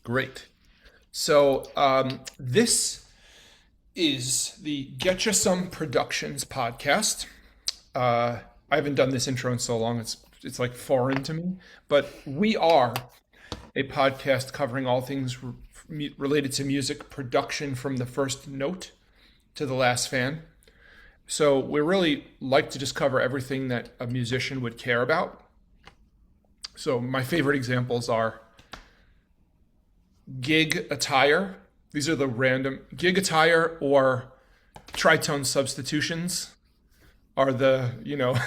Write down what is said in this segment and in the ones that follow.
Great. So this is the Getcha Some Productions podcast. I haven't done this intro in so long; it's like foreign to me. But we are a podcast covering all things related to music production, from the first note to the last fan. So we really like to just cover everything that a musician would care about. So my favorite examples are gig attire. These are the random gig attire or tritone substitutions are the. I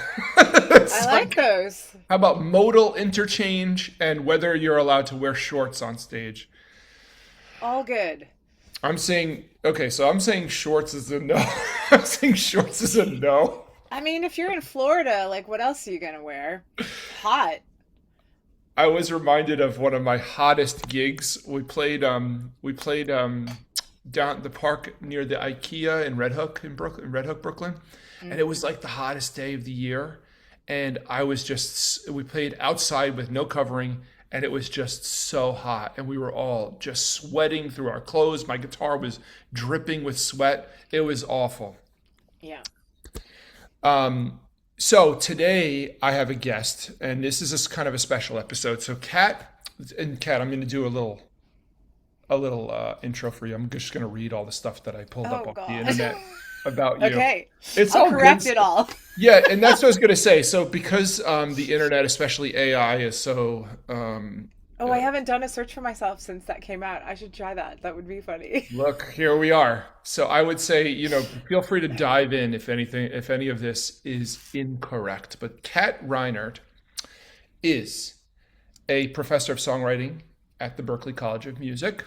It's like like, those. how about modal interchange and whether you're allowed to wear shorts on stage? All good. I'm saying shorts is a no. I'm saying shorts is a no. I mean, if you're in Florida, like, what else are you gonna wear? Hot. I was reminded of one of my hottest gigs. We played down at the park near the IKEA in Red Hook in Brooklyn, Brooklyn, and it was like the hottest day of the year. And we played outside with no covering, and it was just so hot, and we were all just sweating through our clothes. My guitar was dripping with sweat. It was awful. Yeah. So today I have a guest, and this is kind of a special episode. So Kat, I'm going to do a little intro for you. I'm just going to read all the stuff that I pulled up Oh off the God. internet about you. Okay. It's I'll all good. correct it all. Yeah, and that's what I was going to say. So because the internet, especially AI, is so Oh, I haven't done a search for myself since that came out. I should try that. That would be funny. look, here we are. So I would say, feel free to dive in if any of this is incorrect. But Kat Reinhert is a professor of songwriting at the Berklee College of Music.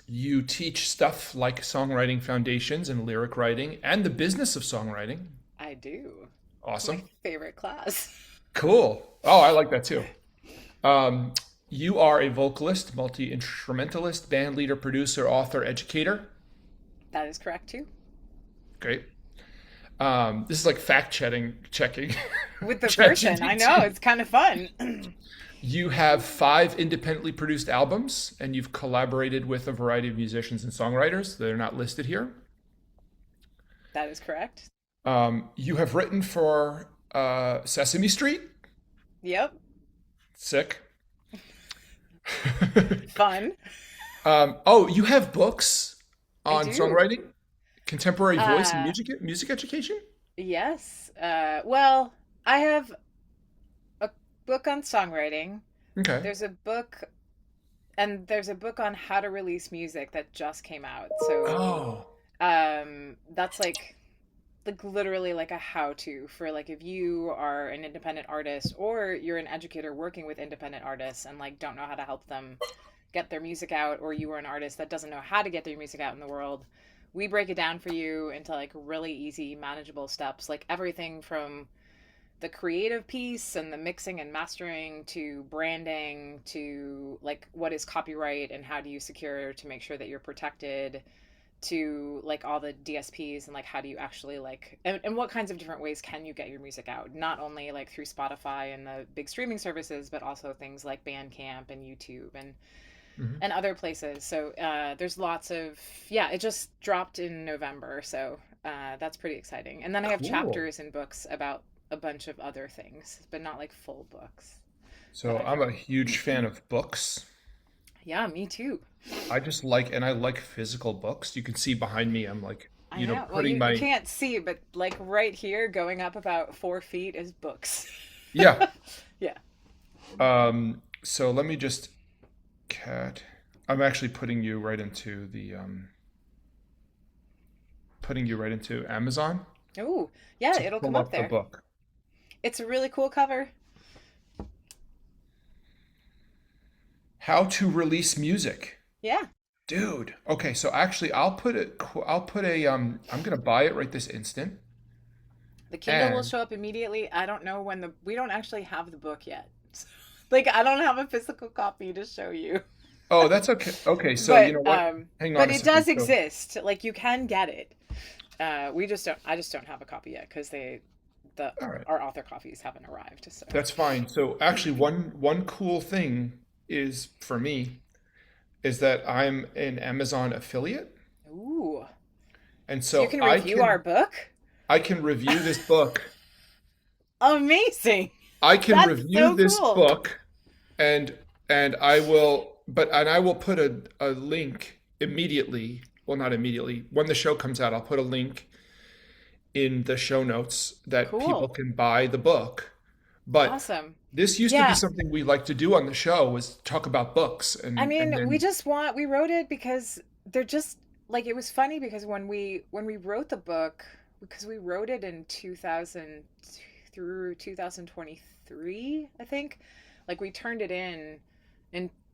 You teach stuff like songwriting foundations and lyric writing and the business of songwriting. I do. It's my Awesome. favorite class. Cool. Oh, I like that too. You are a vocalist, multi-instrumentalist, band leader, producer, author, educator. That is correct too. Great. This is like fact checking. With the person, I know ChatGPT. it's kind of fun. You have 5 independently produced albums, and you've collaborated with a variety of musicians and songwriters. They're not listed here. That is correct. You have written for Sesame Street. Yep. Sick. Fun. Oh, you have books I on do. songwriting, contemporary voice, and Uh, music education. yes. Well, I have a book on songwriting. Okay. There's a book there's a book on how to release music that just came out. So Oh, that's like literally like a how to for like if you are an independent artist or you're an educator working with independent artists and like don't know how to help them get their music out, or you are an artist that doesn't know how to get their music out in the world. We break it down for you into like really easy manageable steps, like everything from the creative piece and the mixing and mastering to branding to like what is copyright and how do you secure to make sure that you're protected, to like all the DSPs and like how do you actually like and what kinds of different ways can you get your music out, not only like through Spotify and the big streaming services but also things like Bandcamp and YouTube mhm. and other places. So there's lots of, yeah, it just dropped in November, so that's pretty exciting. And then I have Cool. chapters in books about a bunch of other things, but not like full books that So I've I'm a written. huge fan of books. Yeah, me too. I like physical books. You can see behind me, I'm like, I know. Well, putting you my, can't see, but like right here, going up about 4 feet is books. yeah. Yeah. So let me just, Cat, I'm actually putting you right into Amazon Oh, yeah, to it'll come pull up up the there. book. It's a really cool cover. How to release music. Yeah. Dude. Okay, so actually I'm gonna buy it right this instant. The Kindle will And show up immediately. I don't know when we don't actually have the book yet. Like, I don't have a physical copy to show you. oh, that's okay. Okay, so you But know what? Hang on but a it second. does So exist. Like, you can get it. We just don't. I just don't have a copy yet because the all right. our author copies haven't arrived. So That's fine. So actually one cool thing is for me, is that I'm an Amazon affiliate, Ooh. and So you so can review our book? I can review this book. Amazing. I can That's review so this cool. book, and I will, and I will put a link immediately. Well, not immediately. When the show comes out, I'll put a link in the show notes that people Cool. can buy the book. But Awesome. this used to be Yeah. something we like to do on the show, was talk about books, I and mean, then we wrote it because they're just like it was funny because when we wrote the book because we wrote it in 2000 through 2023, I think. Like we turned it in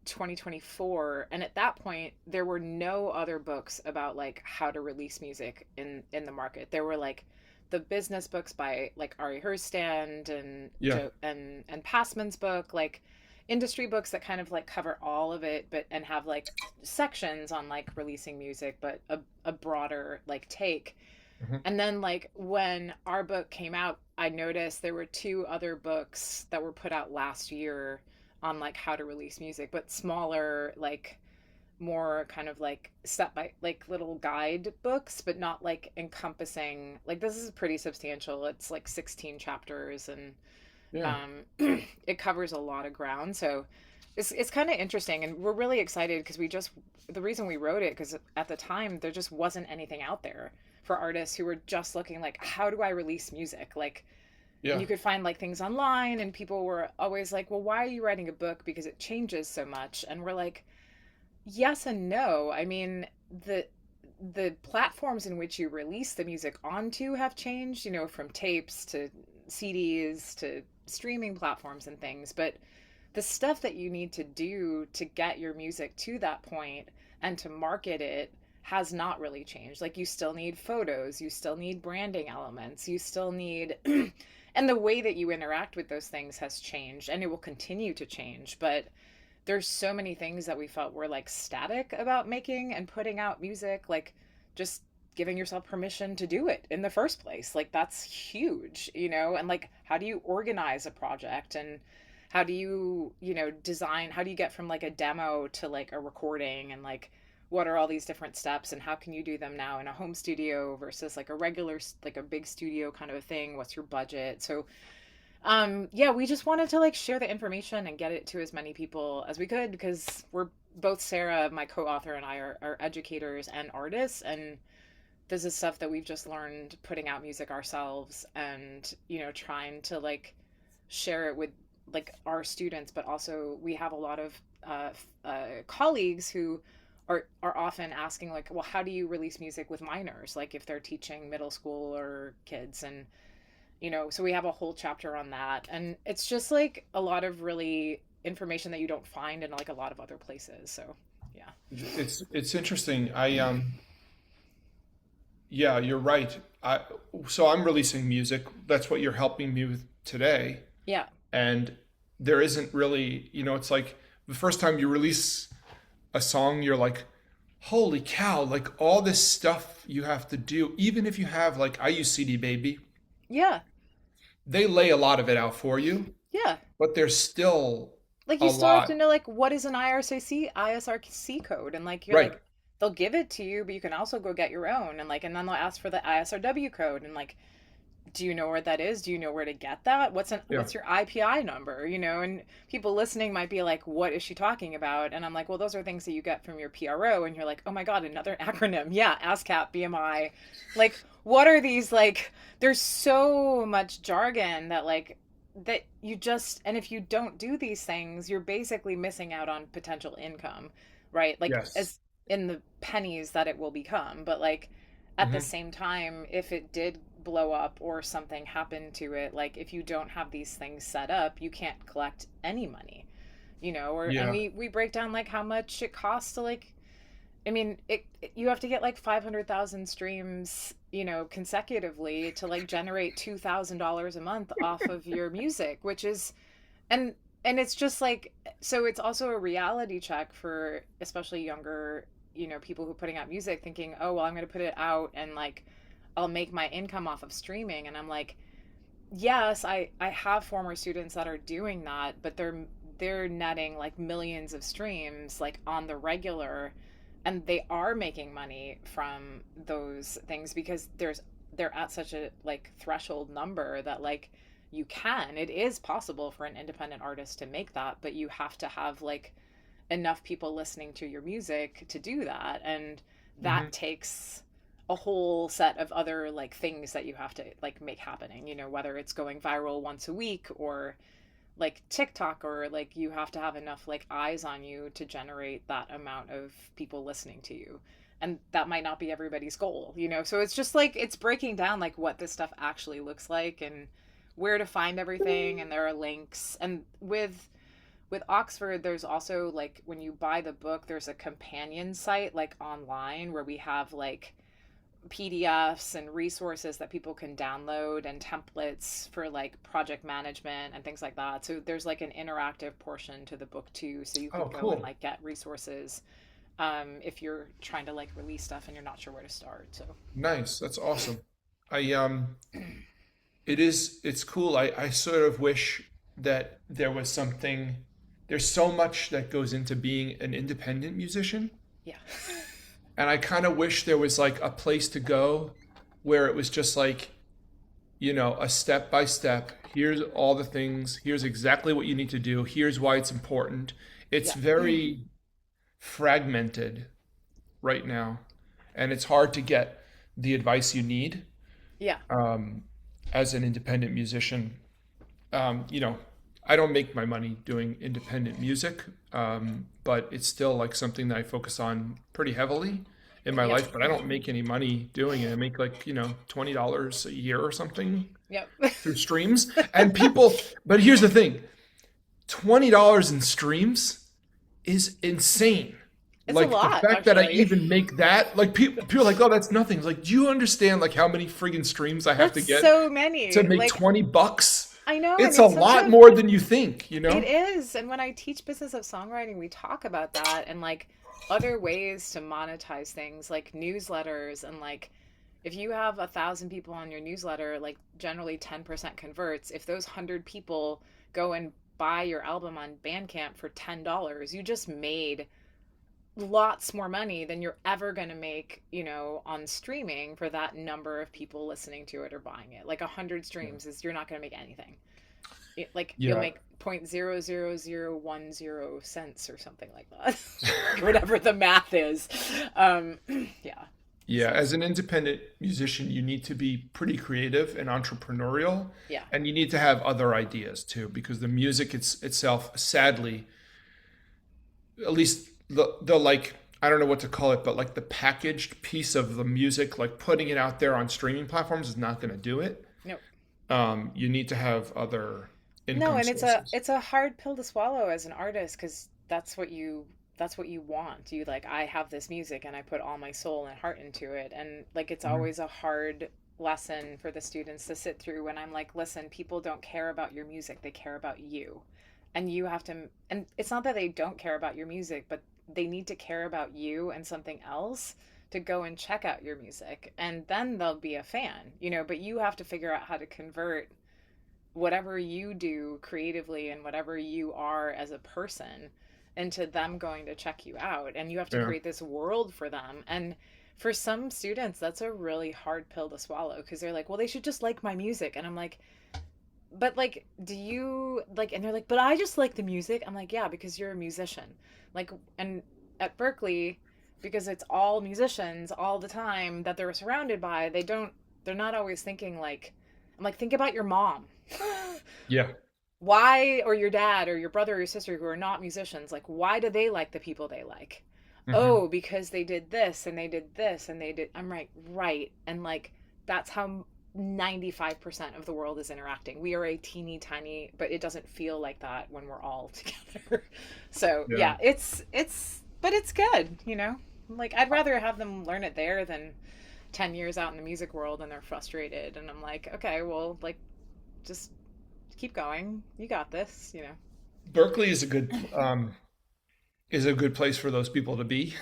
2024, and at that point there were no other books about like how to release music in the market. There were like the business books by like Ari Herstand and yeah. and Passman's book, like industry books that kind of like cover all of it, but and have like sections on like releasing music, but a broader like take. Mhm. And then like when our book came out, I noticed there were two other books that were put out last year on like how to release music, but smaller, like more kind of like step by like little guide books, but not like encompassing. Like this is pretty substantial. It's like 16 chapters, and Yeah. it covers a lot of ground. So it's kind of interesting, and we're really excited because we just the reason we wrote it because at the time there just wasn't anything out there for artists who were just looking like how do I release music, like Yeah. you could find like things online, and people were always like, well, why are you writing a book because it changes so much? And we're like, yes and no. I mean, the platforms in which you release the music onto have changed, you know, from tapes to CDs to streaming platforms and things, but the stuff that you need to do to get your music to that point and to market it has not really changed. Like you still need photos, you still need branding elements, you still need and the way that you interact with those things has changed, and it will continue to change, but there's so many things that we felt were like static about making and putting out music, like just giving yourself permission to do it in the first place. Like that's huge, you know? And like how do you organize a project, and how do you, you know, design, how do you get from like a demo to like a recording, and like what are all these different steps, and how can you do them now in a home studio versus like a regular like a big studio kind of a thing? What's your budget? So yeah, we just wanted to like share the information and get it to as many people as we could because we're both Sarah, my co-author, and I are educators and artists, and this is stuff that we've just learned putting out music ourselves, and you know, trying to like share it with like our students, but also we have a lot of colleagues who are often asking like, well, how do you release music with minors, like if they're teaching middle school or kids, and you know, so we have a whole chapter on that, and it's just like a lot of really information that you don't find in like a lot of other places. So yeah. It's interesting. Yeah, you're right. So I'm releasing music. That's what you're helping me with today. Yeah. And there isn't really, it's like the first time you release a song, you're like, holy cow, like all this stuff you have to do. Even if you have, like, I use CD Baby, Yeah. they lay a lot of it out for you, Yeah. but there's still Like a you still have to lot. know like what is an ISRC code, and like you're Right. like they'll give it to you, but you can also go get your own, and like and then they'll ask for the ISRW code, and like do you know where that is? Do you know where to get that? Yeah. What's your IPI number? You know, and people listening might be like, what is she talking about? And I'm like, well, those are things that you get from your PRO, and you're like, oh my god, another acronym. Yeah, ASCAP, BMI. Like, what are these like? There's so much jargon that like that you just and if you don't do these things, you're basically missing out on potential income, right? Like Yes. as in the pennies that it will become, but like at the Hmm. same time, if it did blow up or something happened to it, like if you don't have these things set up, you can't collect any money, you know, or and Yeah. we break down like how much it costs to like I mean, you have to get like 500,000 streams, you know, consecutively to like generate $2,000 a month off of your music, which is and and it's just like so it's also a reality check for especially younger, you know, people who are putting out music thinking, "Oh, well, I'm going to put it out and like I'll make my income off of streaming." And I'm like, yes, I have former students that are doing that, but they're netting like millions of streams like on the regular, and they are making money from those things because they're at such a like threshold number that like it is possible for an independent artist to make that, but you have to have like enough people listening to your music to do that, and Hmm. that takes a whole set of other like things that you have to like make happening, whether it's going viral once a week or like TikTok, or like you have to have enough like eyes on you to generate that amount of people listening to you. And that might not be everybody's goal. So it's just like it's breaking down like what this stuff actually looks like and where to find everything, and there are links. And with Oxford, there's also like when you buy the book, there's a companion site like online where we have like PDFs and resources that people can download and templates for like project management and things like that. So there's like an interactive portion to the book too. So you Oh, can go and cool. like get resources if you're trying to like release stuff and you're not sure where to start. So Nice. That's awesome. I it's cool. I sort of wish that there was something, there's so much that goes into being an independent musician, yeah. and I kind of wish there was like a place to go where it was just like, a step by step. Here's all the things. Here's exactly what you need to do. Here's why it's important. It's Yeah. very fragmented right now, and it's hard to get the advice you need Yeah. um, as an independent musician. Um, you know, I don't make my money doing independent music, but it's still like something that I focus on pretty heavily in my Yep. life. But I don't make any money doing it. I make like, $20 a year or something Yep. through streams. And people, but here's the thing, $20 in streams is insane. It's a Like the lot, fact that I actually. even make that, like people are like, oh, that's nothing. It's like, do you understand like how many friggin' streams I have That's to get so to many. make Like, $20? I know, and It's a it's such lot a more than you think, you it know? is. And when I teach business of songwriting, we talk about that and like other ways to monetize things like newsletters. And like if you have 1,000 people on your newsletter, like generally 10% converts. If those 100 people go and buy your album on Bandcamp for $10, you just made lots more money than you're ever going to make, on streaming for that number of people listening to it or buying it. Like 100 streams is you're not going to make anything. Like you'll Yeah. make 0.00010 cents or something like that. Whatever the math is. Um, yeah. Yeah, So, as an independent musician, you need to be pretty creative and entrepreneurial, yeah. and you need to have other ideas too, because the music itself, sadly, at least the like, I don't know what to call it, but like the packaged piece of the music, like putting it out there on streaming platforms is not going to do it. No. You need to have other No, income and it's a sources. it's a hard pill to swallow as an artist because that's what you want. You like I have this music and I put all my soul and heart into it, and like it's Mhm. always a hard lesson for the students to sit through when I'm like, listen, people don't care about your music, they care about you. And you have to, and it's not that they don't care about your music, but they need to care about you and something else to go and check out your music, and then they'll be a fan. But you have to figure out how to convert whatever you do creatively and whatever you are as a person into them going to check you out, and you have to Yeah. create this world for them. And for some students that's a really hard pill to swallow because they're like, well, they should just like my music. And I'm like, but like, do you like, and they're like, but I just like the music. I'm like, yeah, because you're a musician. Like, and at Berklee, because it's all musicians all the time that they're surrounded by, they're not always thinking like, I'm like, think about your mom. Yeah. Why, or your dad or your brother or your sister who are not musicians, like, why do they like the people they like? Hmm. Oh, because they did this and they did this and they did. I'm right, right. And like, that's how 95% of the world is interacting. We are a teeny tiny, but it doesn't feel like that when we're all together. So Yeah. yeah, but it's good. Like, I'd rather have them learn it there than 10 years out in the music world and they're frustrated. And I'm like, okay, well, like, just keep going. You got this. Berkeley is a good place for those people to be,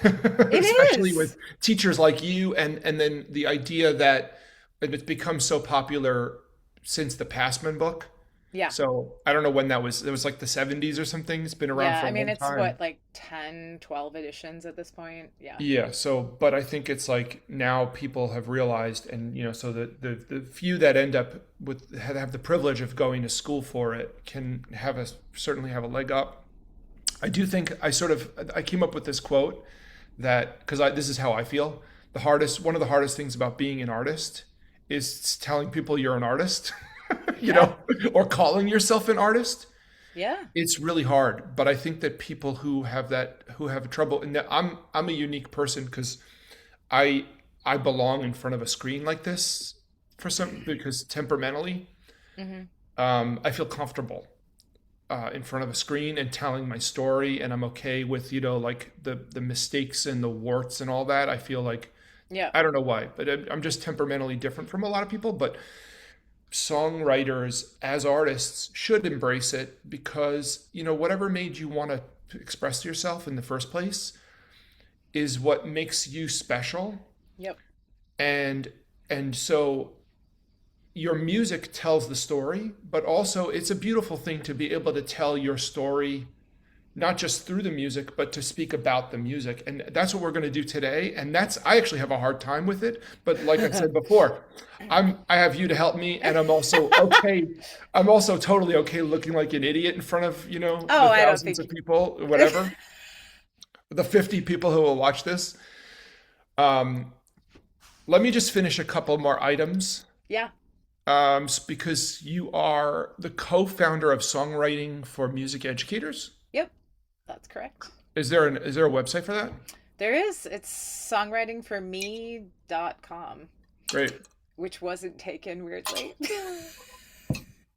It especially is. with teachers like you, and then the idea that and it's become so popular since the Passman book. Yeah. So I don't know when that was. It was like the 70s or something. It's been around Yeah. for I a mean, long it's time. what, like 10, 12 editions at this point. Yeah. Yeah, so but I think it's like now people have realized, and so the few that end up with have the privilege of going to school for it can certainly have a leg up. I do think I came up with this quote that because this is how I feel. One of the hardest things about being an artist is telling people you're an artist, you Yeah. know, or calling yourself an artist. Yeah. It's really hard, but I think that people who have trouble, and I'm a unique person because I I belong in front of a screen like this because temperamentally, Hmm. I feel comfortable in front of a screen and telling my story, and I'm okay with like the mistakes and the warts and all that. I feel like Yeah. I don't know why, but I'm just temperamentally different from a lot of people, but songwriters as artists should embrace it because whatever made you want to express yourself in the first place is what makes you special. Yep. And so your music tells the story, but also it's a beautiful thing to be able to tell your story not just through the music, but to speak about the music. And that's what we're going to do today. And I actually have a hard time with it. But like I said before, I have you to help me. And I'm also okay. I'm also totally okay looking like an idiot in front of, Oh, the I don't thousands think. of people, whatever, the 50 people who will watch this. Um, Let me just finish a couple more items. Yeah. Because you are the co-founder of Songwriting for Music Educators. Yep. That's correct. Is there a website for that? There is. It's songwritingforme.com, Great. which wasn't taken weirdly.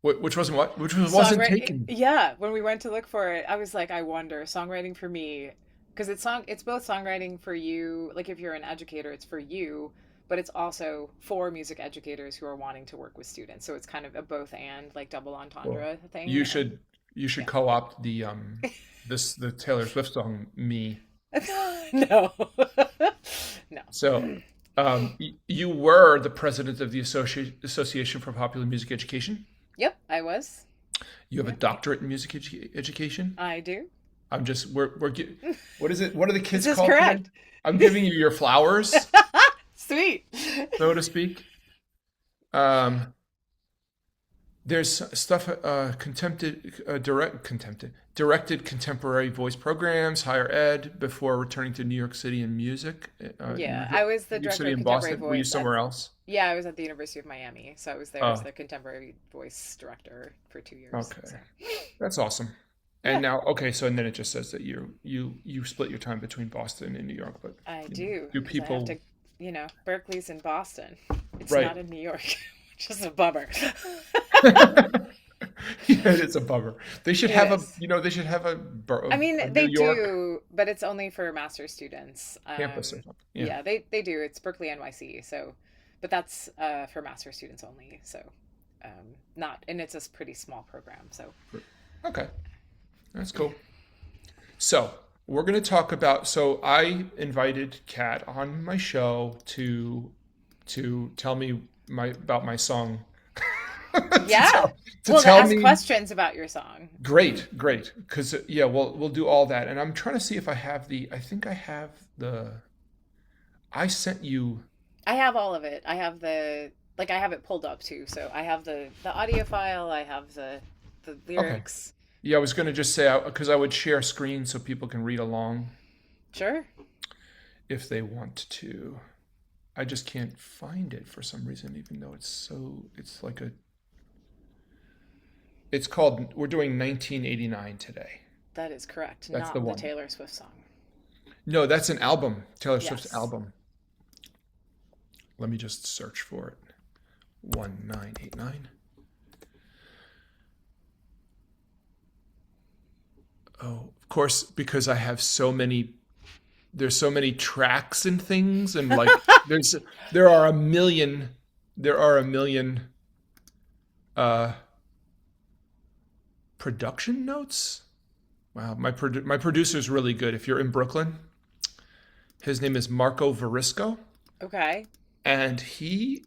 Which wasn't what? Wasn't Songwriting. taken. Yeah, when we went to look for it, I was like, I wonder, songwriting for me, because it's both songwriting for you, like if you're an educator, it's for you, but it's also for music educators who are wanting to work with students. So it's kind of a both and like double Cool. entendre thing. You And should you should yeah. co-opt the Taylor Swift song "Me." No. No. So, you were the president of the Association for Popular Music Education. Yep, I was. You have a Yep, doctorate in music education. I do. I'm just what is it? What are the Is kids this called today? correct? I'm giving you your flowers, Sweet. so to speak. Um, There's stuff directed contemporary voice programs, higher ed, before returning to New York City and music. Yeah, I was the New York director City of and contemporary Boston. Were you voice at, somewhere else? yeah, I was at the University of Miami, so I was there as Oh, the contemporary voice director for 2 years. okay, So that's awesome. And yeah, now, okay, so and then it just says that you split your time between Boston and New York, but I you know, do do because I have people to, Berkeley's in Boston. It's right? not in New York, which is a bummer. Yeah, it's a bummer. They should It have is. they should have I mean, a New they York do, but it's only for master's students. campus or something. Yeah. Yeah, they do. It's Berkeley NYC, so, but that's for master's students only. So, not, and it's a pretty small program. So, Okay, that's cool. So we're going to talk about. So I invited Kat on my show to tell me about my song. to yeah. tell to Well, to tell ask me. questions about your song. Great, because yeah, we'll do all that. And I'm trying to see if I have the. I think I have the. I sent you. I have all of it. I have I have it pulled up too. So I have the audio file. I have the Okay. lyrics. Yeah, I was going to just say because I would share screen so people can read along Sure. if they want to. I just can't find it for some reason, even though it's like it's called, we're doing 1989 today. That is correct. That's the Not the one. Taylor Swift song. No, that's an album, Taylor Swift's Yes. album. Let me just search for it. 1989. Oh, of course, because I have there's so many tracks and things, and like there's there are a million there are a million uh production notes. Wow, my producer's really good. If you're in Brooklyn, his name is Marco Verisco, Okay. and he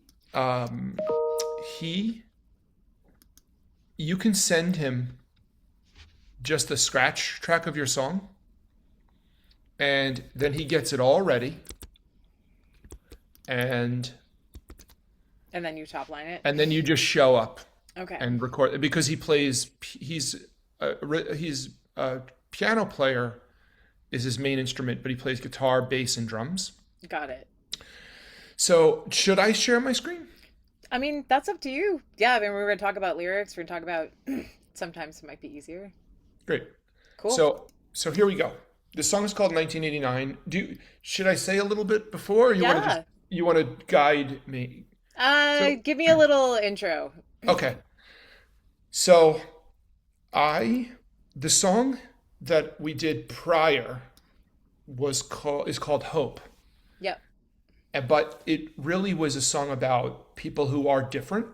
you can send him just a scratch track of your song, and then he gets it all ready, and And then you top line it. and then you just show up Okay. and record because he's a piano player is his main instrument, but he plays guitar, bass, and drums. Got it. So should I share my screen? I mean, that's up to you. Yeah, I mean, we're going to talk about lyrics. We're going to talk about sometimes it might be easier. Great. Cool. So here we go. The song is called 1989. Should I say a little bit before, or Yeah. you want to guide me? So Give me a little intro. okay. So the song that we did prior is called Hope. Yep. But it really was a song about people who are different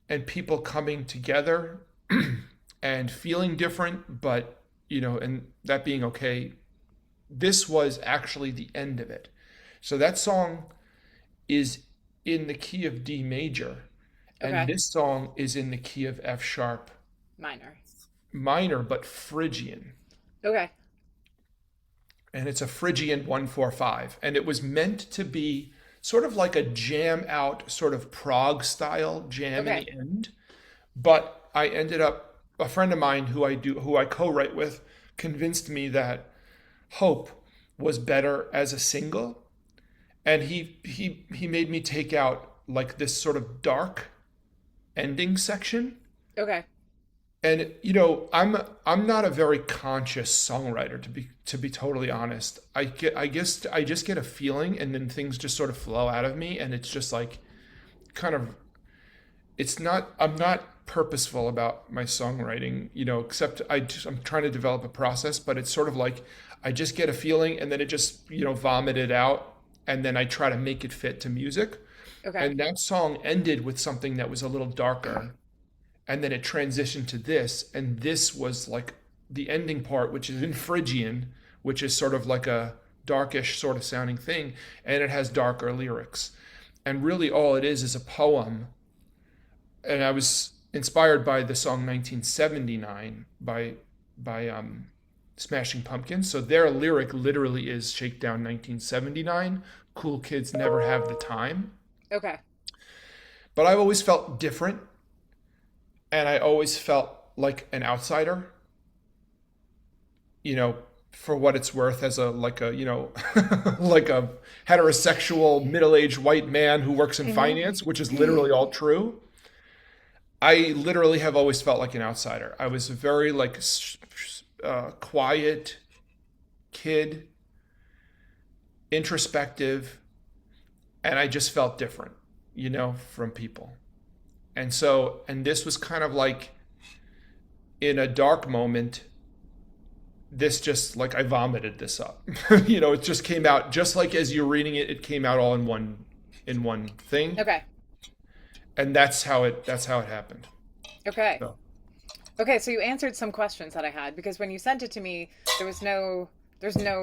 and people coming together and feeling different, but and that being okay. This was actually the end of it. So that song is in the key of D major, and Okay. this song is in the key of F sharp Minor. minor, but Phrygian. Okay. And it's a Phrygian 145. And it was meant to be sort of like a jam out, sort of Prague style jam in Okay. the end. But a friend of mine who I co-write with, convinced me that Hope was better as a single. And he made me take out like this sort of dark ending section. Okay. And I'm not a very conscious songwriter to be totally honest. I guess I just get a feeling and then things just sort of flow out of me, and it's just like kind of I'm not purposeful about my songwriting, except I'm trying to develop a process, but it's sort of like I just get a feeling and then it just, vomit it out, and then I try to make it fit to music. Okay. And that song ended with something that was a little darker, and then it transitioned to this, and this was like the ending part, which is in Phrygian, which is sort of like a darkish sort of sounding thing, and it has darker lyrics. And really all it is a poem. And I was inspired by the song 1979 by Smashing Pumpkins. So their lyric literally is Shakedown 1979, cool kids never have the time. Okay. But I've always felt different, and I always felt like an outsider, for what it's worth, as like a like a heterosexual middle-aged white man who works in Mm-hmm. finance, which is literally all true. I literally have always felt like an outsider. I was a very like quiet kid, introspective, and I just felt different, from people. And this was kind of like in a dark moment, this just like I vomited this up. It just came out just like as you're reading it, it came out all in one thing. Okay. And that's how it happened. Okay. So, Okay, so you answered some questions that I had because when you sent it to me, there's no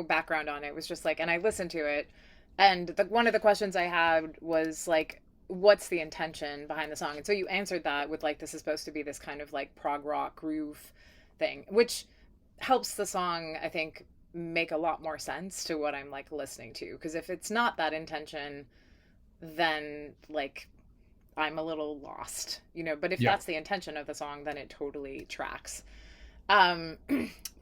background on it. It was just like, and I listened to it, and one of the questions I had was like, what's the intention behind the song? And so you answered that with like, this is supposed to be this kind of like prog rock groove thing, which helps the song, I think, make a lot more sense to what I'm like listening to. Because if it's not that intention, then like I'm a little lost, but if yeah. that's the intention of the song, then it totally tracks. Um,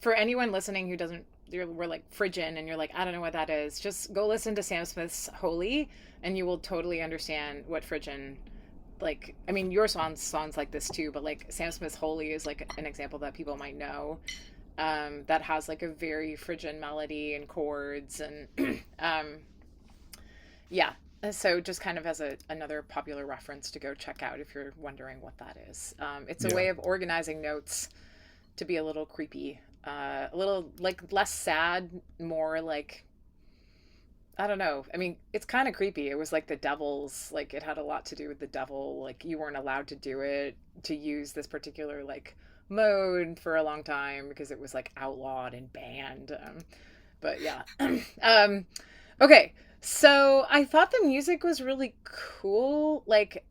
for anyone listening who doesn't, we're like Phrygian and you're like, I don't know what that is, just go listen to Sam Smith's Holy and you will totally understand what Phrygian, like, I mean, your songs like this too, but like Sam Smith's Holy is like an example that people might know, that has like a very Phrygian melody and chords and, yeah. So just kind of as another popular reference to go check out if you're wondering what that is. It's a Yeah. way of organizing notes to be a little creepy, a little like less sad, more like, I don't know. I mean, it's kind of creepy. It was like the devil's, like it had a lot to do with the devil. Like you weren't allowed to do it, to use this particular like mode for a long time because it was like outlawed and banned. But yeah. Okay. So I thought the music was really cool. Like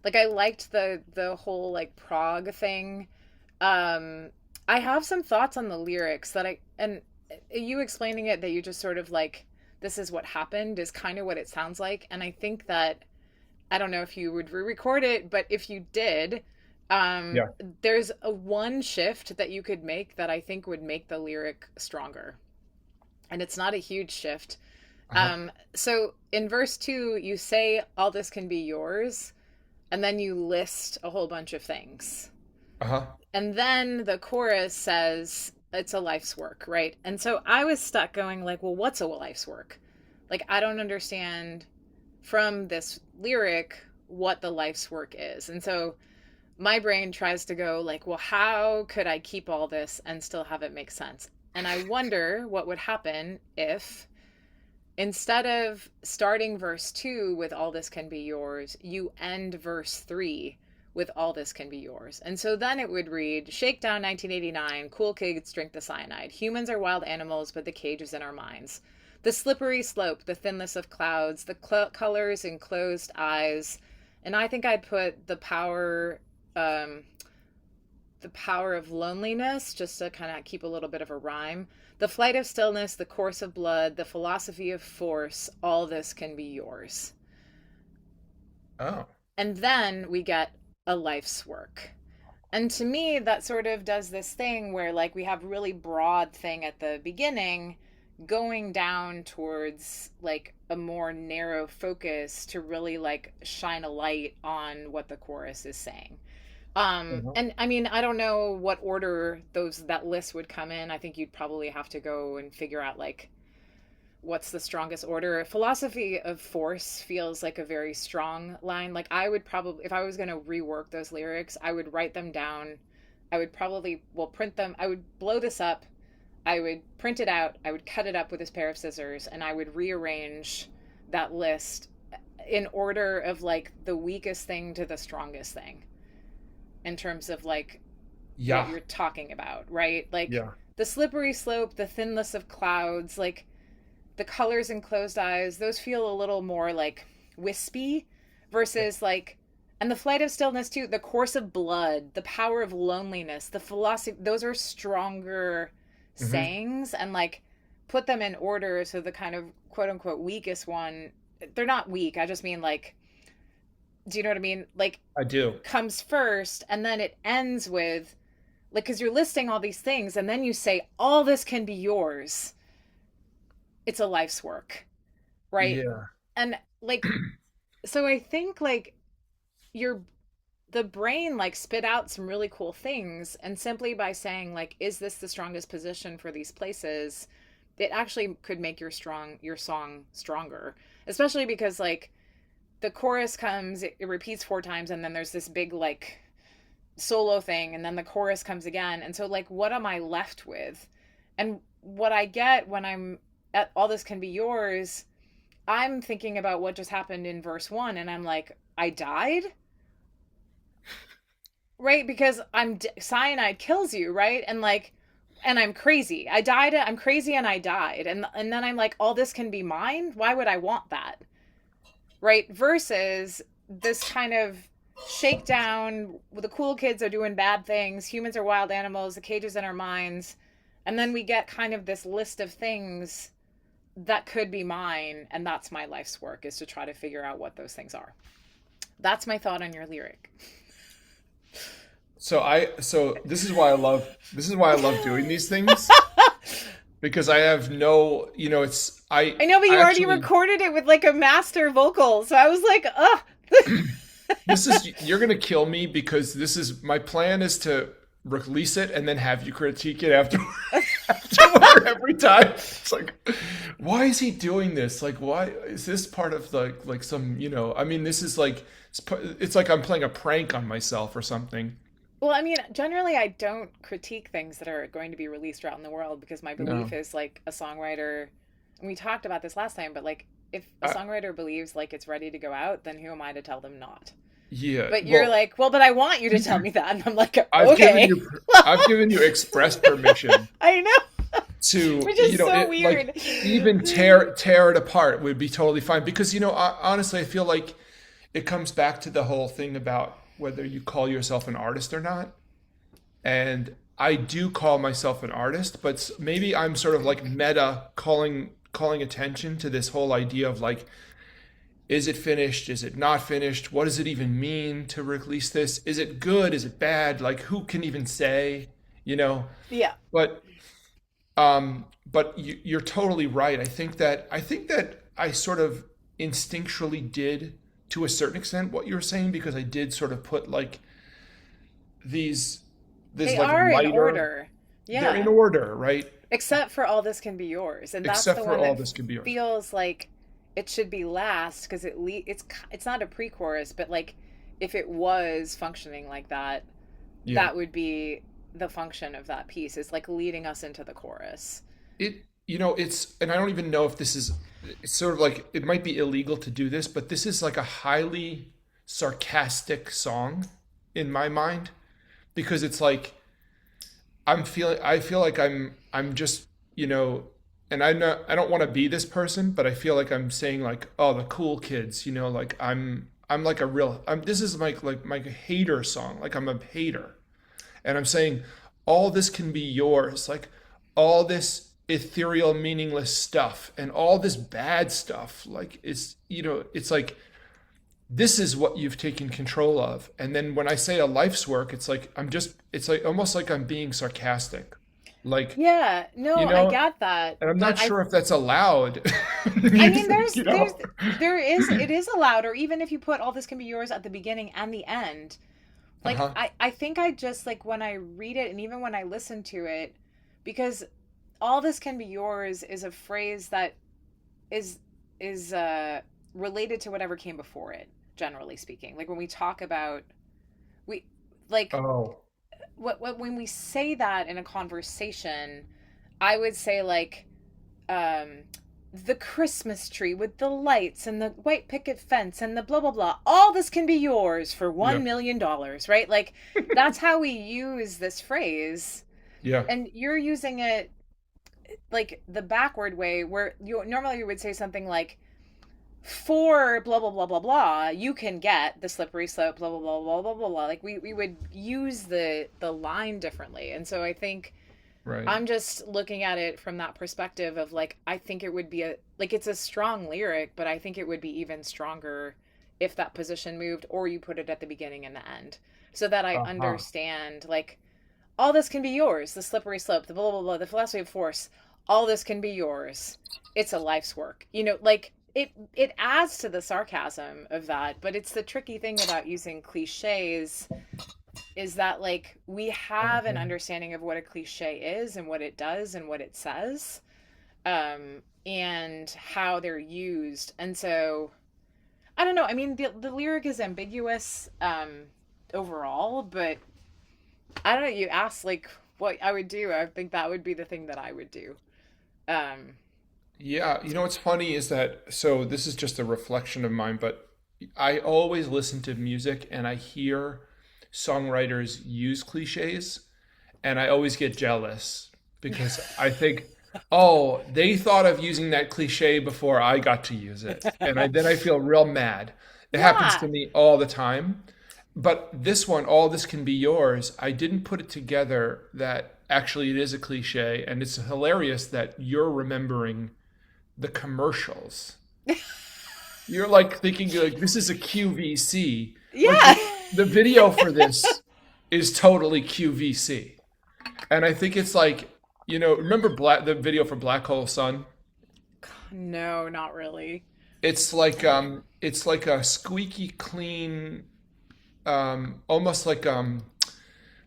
Like I liked the whole like prog thing. I have some thoughts on the lyrics that and you explaining it that you just sort of like this is what happened is kind of what it sounds like, and I think that I don't know if you would re-record it, but if you did, Yeah. there's a one shift that you could make that I think would make the lyric stronger, and it's not a huge shift. Uh-huh. So in verse 2, you say all this can be yours, and then you list a whole bunch of things. Uh-huh. And then the chorus says it's a life's work, right? And so I was stuck going like, well, what's a life's work? Like, I don't understand from this lyric what the life's work is. And so my brain tries to go like, well, how could I keep all this and still have it make sense? And I wonder what would happen if instead of starting verse 2 with all this can be yours, you end verse 3 with all this can be yours. And so then it would read, Shakedown 1989, cool kids drink the cyanide. Humans are wild animals, but the cage is in our minds. The slippery slope, the thinness of clouds, the colors in closed eyes. And I think I'd put the power of loneliness, just to kind of keep a little bit of a rhyme. The flight of stillness, the course of blood, the philosophy of force, all this can be yours. Oh. And then we get a life's work. And to me, that sort of does this thing where like we have really broad thing at the beginning going down towards like a more narrow focus to really like shine a light on what the chorus is saying. Uh-huh. And I mean, I don't know what order that list would come in. I think you'd probably have to go and figure out like what's the strongest order. Philosophy of force feels like a very strong line. Like I would probably, if I was going to rework those lyrics, I would write them down. I would probably, well, print them. I would blow this up. I would print it out. I would cut it up with this pair of scissors, and I would rearrange that list in order of like the weakest thing to the strongest thing in terms of like what Yeah. you're talking about, right? Like Yeah. the slippery slope, the thinness of clouds, like the colors in closed eyes, those feel a little more like wispy versus like, and the flight of stillness too, the course of blood, the power of loneliness, the philosophy, those are stronger Mm-hmm. sayings, and like put them in order. So the kind of quote unquote weakest one, they're not weak. I just mean like, do you know what I mean? Like I do. comes first and then it ends with like, because you're listing all these things and then you say all this can be yours, it's a life's work, right? Yeah. And like, so I think like your the brain like spit out some really cool things, and simply by saying like, is this the strongest position for these places, it actually could make your song stronger, especially because like the chorus comes, it repeats 4 times, and then there's this big like solo thing, and then the chorus comes again, and so like what am I left with? And what I get when I'm at all this can be yours, I'm thinking about what just happened in verse 1, and I'm like, I died, right? Because cyanide kills you, right? And like, and I'm crazy, I died, I'm crazy, and I died, and then I'm like, all this can be mine, why would I want that, right? Versus this kind of shakedown, the cool kids are doing bad things, humans are wild animals, the cages in our minds, and then we get kind of this list of things that could be mine, and that's my life's work, is to try to figure out what those things are. That's my thought on your lyric. So this is why I love doing these things, because I have no, it's I know, but I you already actually recorded it with like a master vocal, so I was like, ugh. this is you're gonna kill me, because this is my plan is to release it and then have you critique it afterward every time. It's like, why is he doing this? Like, why is this part of like some, I mean, this is like it's like I'm playing a prank on myself or something. Well, I mean, generally, I don't critique things that are going to be released around the world, because my belief No. is like a songwriter, and we talked about this last time, but like if a I, songwriter believes like it's ready to go out, then who am I to tell them not? yeah. But you're Well, like, well, but I want you to tell me that. And I'm like, I've given okay. you I've given you express permission I know, to, which is so it, weird. like even tear it apart would be totally fine, because honestly I feel like it comes back to the whole thing about whether you call yourself an artist or not. And I do call myself an artist, but maybe I'm sort of like meta calling attention to this whole idea of like, is it finished? Is it not finished? What does it even mean to release this? Is it good? Is it bad? Like, who can even say, you know? Yeah. But you're totally right. I think that I sort of instinctually did to a certain extent what you're saying, because I did sort of put like these this They like are in lighter, order. they're in Yeah. order, right? Except for All This Can Be Yours. And that's Except the for one all that this can be yours. feels like it should be last because it's not a pre-chorus, but like if it was functioning like that, Yeah. that would be the function of that piece, is like leading us into the chorus. It's, and I don't even know if this is, it's sort of like, it might be illegal to do this, but this is like a highly sarcastic song in my mind, because it's like, I feel like I'm just, and I don't want to be this person, but I feel like I'm saying like, oh, the cool kids, like I'm like this is like my hater song. Like I'm a hater. And I'm saying all this can be yours. Like all this ethereal, meaningless stuff and all this bad stuff. Like it's like, this is what you've taken control of. And then when I say a life's work, it's like it's like almost like I'm being sarcastic. Like, Yeah, you no, I know, got that, and I'm but not sure if that's allowed I mean, music, it is allowed, or even if you put All This Can Be Yours at the beginning and the end. Like, Uh-huh. I think I just, like, when I read it and even when I listen to it, because All This Can Be Yours is a phrase that is, is related to whatever came before it, generally speaking. Like, when we talk about, we, like, Oh, when we say that in a conversation, I would say, like, um, the Christmas tree with the lights and the white picket fence and the blah blah blah. All this can be yours for yeah, $1 million, right? Like that's how we use this phrase, yeah, and you're using it like the backward way, where you would say something like, for blah blah blah blah blah, you can get the slippery slope, blah blah blah blah blah blah blah. Like we would use the line differently, and so I think right. I'm just looking at it from that perspective of like, I think it would be it's a strong lyric, but I think it would be even stronger if that position moved or you put it at the beginning and the end, so that I Uh-huh. understand, like, all this can be yours, the slippery slope, the blah blah blah, the philosophy of force, all this can be yours. It's a life's work. Like it adds to the sarcasm of that, but it's the tricky thing about using cliches, is that like we have an Uh-huh. understanding of what a cliche is and what it does and what it says, and how they're used. And so I don't know. I mean, the lyric is ambiguous, overall, but I don't know. You asked like what I would do. I think that would be the thing that I would do. Um, Yeah, what's funny is that, so this is just a reflection of mine, but I always listen to music and I hear songwriters use cliches, and I always get jealous because I think, oh, they thought of using that cliche before I got to use it. And then I feel real mad. It happens to yeah, me all the time. But this one, all this can be yours, I didn't put it together that actually it is a cliche, and it's hilarious that you're remembering the commercials. You're like thinking like this is a QVC. Like yeah. the video for this is totally QVC. And I think it's like, remember the video for Black Hole Sun? No, not really. It's like a squeaky clean, almost like a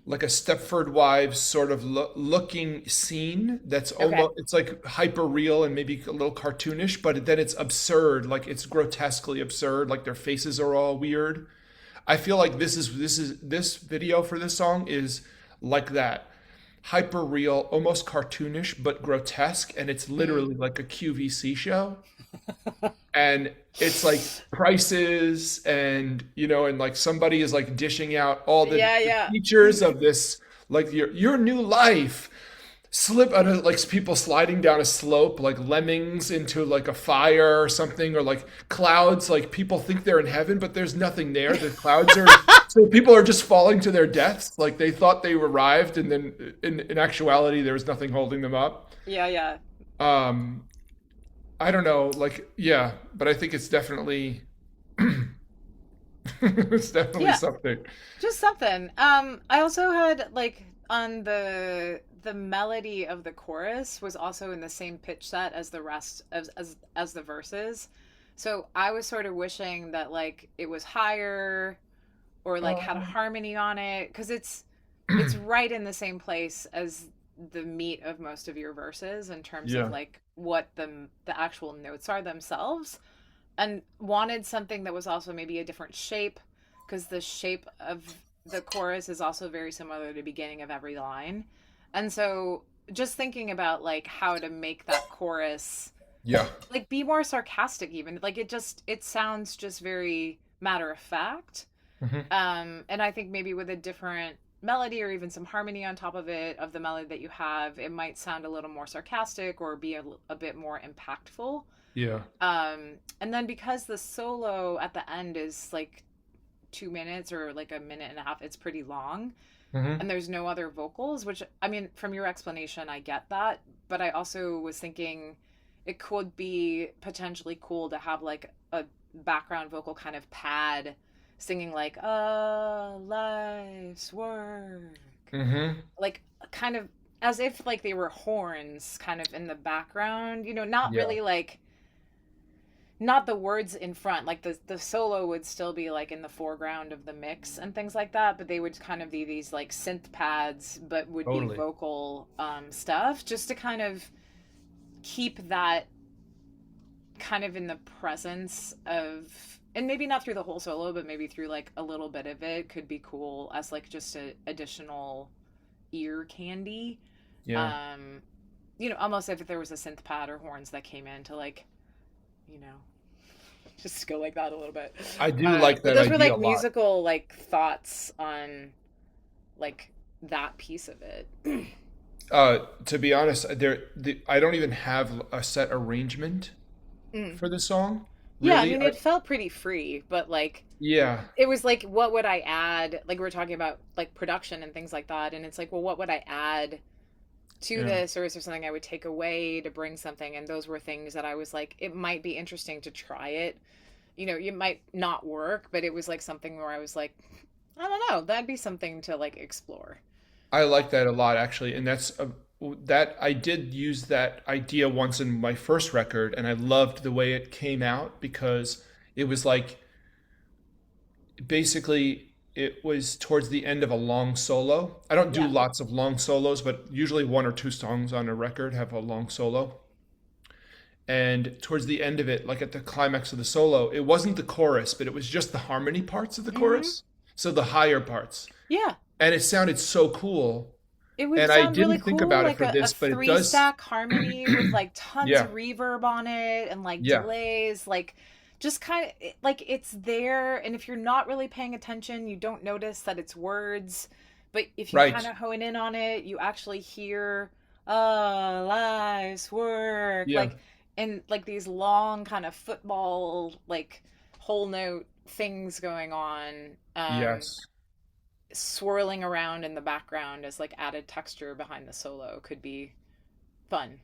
Stepford Wives sort of looking scene that's Okay. almost, it's like hyper real and maybe a little cartoonish, but then it's absurd, like it's grotesquely absurd, like their faces are all weird. I feel like this video for this song is like that. Hyper real, almost cartoonish, but grotesque, and it's Mm. literally like a QVC show. And it's like prices, and and like somebody is like dishing out all the, Yeah, the yeah. features of this, like your new life, slip out of like people sliding down a slope, like lemmings into like a fire or something, or like clouds, like people think they're in heaven, but there's nothing there. The clouds are so people are just falling to their deaths. Like they thought they arrived, and then in actuality, there was nothing holding them up. Yeah, yeah. Um, I don't know, like yeah, but I think it's definitely it's definitely Yeah, something. just something. I also had like on the melody of the chorus was also in the same pitch set as the rest as the verses. So I was sort of wishing that like it was higher or like had a Um, harmony on it because it's right in the same place as the meat of most of your verses in terms of yeah, like what the actual notes are themselves, and wanted something that was also maybe a different shape because the shape of the chorus is also very similar to the beginning of every line. And so just thinking about like how to make that chorus yeah, like be more sarcastic, even like it sounds just very matter of fact. hmm And I think maybe with a different melody or even some harmony on top of it of the melody that you have, it might sound a little more sarcastic or be a bit more impactful. yeah, And then because the solo at the end is like 2 minutes or like a minute and a half, it's pretty long. hmm And there's no other vocals, which I mean, from your explanation, I get that. But I also was thinking it could be potentially cool to have like a background vocal kind of pad singing like, life's work. hmm Like kind of as if like they were horns kind of in the background, not yeah. really like not the words in front, like the solo would still be like in the foreground of the mix and things like that, but they would kind of be these like synth pads but would be Totally. vocal stuff just to kind of keep that kind of in the presence of, and maybe not through the whole solo but maybe through like a little bit of it could be cool as like just a additional ear candy. Yeah. um Almost if there was a synth pad or horns that came in to like, you know just go like that a little bit. I do like But that those were idea a like lot. musical like thoughts on like that piece of it. To be honest, I don't even have a set arrangement Mm. for the song. Yeah, I Really, mean it felt pretty free, but like yeah, it was like what would I add? Like we were talking about like production and things like that, and it's like, well, what would I add to yeah. this, or is there something I would take away to bring something? And those were things that I was like, it might be interesting to try it. You might not work, but it was like something where I was like, I don't know, that'd be something to like explore. I like that a lot actually, and that I did use that idea once in my first record, and I loved the way it came out because it was like basically it was towards the end of a long solo. I don't do Yeah. lots of long solos, but usually one or two songs on a record have a long solo. And towards the end of it, like at the climax of the solo, it wasn't the chorus, but it was just the harmony parts of the Hmm. chorus. So the higher parts. Yeah. And it sounded so cool. It would And I sound really didn't think cool, about it like for a this, but it three does. stack harmony with like tons Yeah. of reverb on it and like Yeah. delays, like just kind of like it's there. And if you're not really paying attention, you don't notice that it's words. But if you kind Right. of hone in on it, you actually hear, life's work. Yeah. Like, and like these long kind of football, like whole note things going on. Yes. Swirling around in the background as like added texture behind the solo could be fun.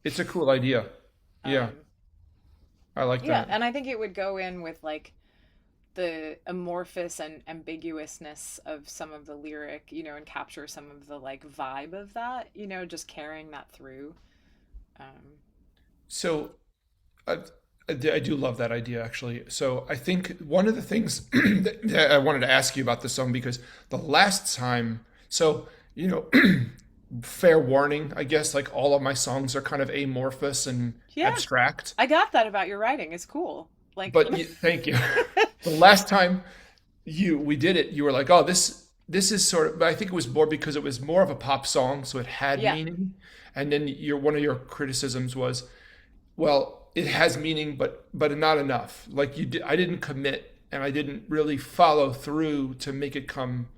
It's a cool idea. Yeah. Um, I like yeah, that. and I think it would go in with like the amorphous and ambiguousness of some of the lyric, and capture some of the like vibe of that, just carrying that through. Um, So I, I do love that idea actually. So I think one of the things that I wanted to ask you about this song because the last time, so you know, fair warning, I guess, like all of my songs are kind of amorphous and yeah, abstract. I got that about your writing. It's cool. Like, But thank you. The last time we did it, you were like, "Oh, this is sort of." But I think it was more because it was more of a pop song, so it had yeah, meaning. And then your one of your criticisms was, well, it has meaning, but not enough. Like I didn't commit, and I didn't really follow through to make it come